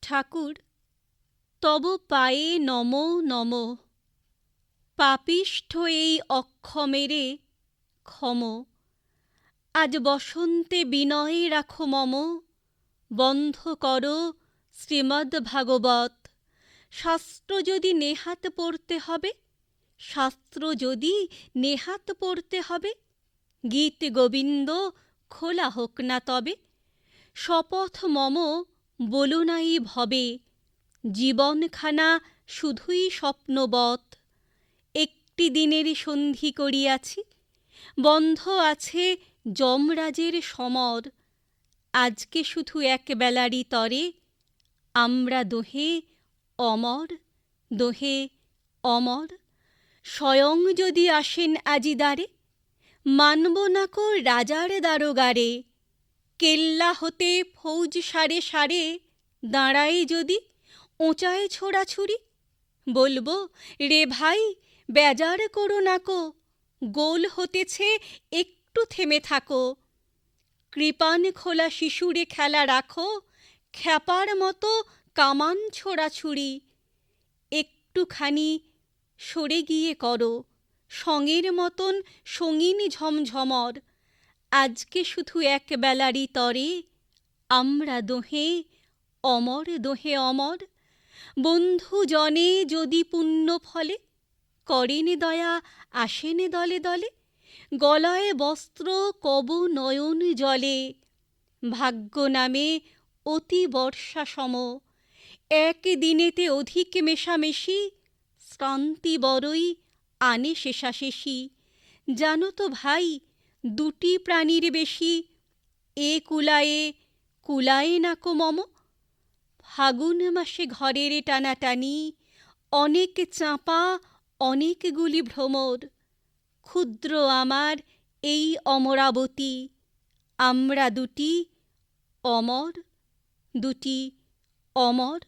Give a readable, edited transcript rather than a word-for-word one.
ঠাকুর, তব পায়ে নমো নমঃ। পাপিষ্ঠ এই অক্ষমেরে ক্ষম। আজ বসন্তে বিনয়ে রাখো মম। বন্ধ কর শ্রীমদ্ ভাগবত। শাস্ত্র যদি নেহাত পড়তে হবে, শাস্ত্র যদি নেহাত পড়তে হবে, গীত গোবিন্দ খোলা হোক না তবে। শপথ মম বলো নাই ভবে, জীবনখানা শুধুই স্বপ্নবৎ। একটি দিনের সন্ধি করিয়াছি, বন্ধ আছে যমরাজের সমর। আজকে শুধু এক বেলারই তরে, আমরা দোহে অমর, দোহে অমর। স্বয়ং যদি আসেন আজি দ্বারে, মানব না কো রাজার দারোগারে। কেল্লা হতে ফৌজ সারে সারে দাঁড়ায় যদি, ওঁচায় ছোড়াছুরি, বলবো রে ভাই বেজার করো নাকো, গোল হতেছে একটু থেমে থাকো। কৃপান খোলা শিশুরে খেলা রাখো, খ্যাপার মতো কামান ছোড়াছুরি। একটুখানি সরে গিয়ে করো, সঙের মতন সঙিন ঝমঝমর। আজকে শুধু এক বেলারই তরে, আমরা দোহে অমর, দোহে অমর। বন্ধু জনে যদি পুণ্য ফলে, করেন দয়া আসেন দলে দলে। গলায় বস্ত্র কব নয়ন জলে, ভাগ্য নামে অতি বর্ষা সম। এক দিনেতে অধিক মেশামেশি, শ্রান্তি বড়ই আনে শেষাশেষি। জানো তো ভাই দুটি প্রাণীর বেশি, এ কুলায়ে কুলায় নাকো মম। ফাগুন মাসে ঘরের টানাটানি, অনেক চাঁপা অনেকগুলি ভ্রমর। ক্ষুদ্র আমার এই অমরাবতী, আমরা দুটি অমর, দুটি অমর।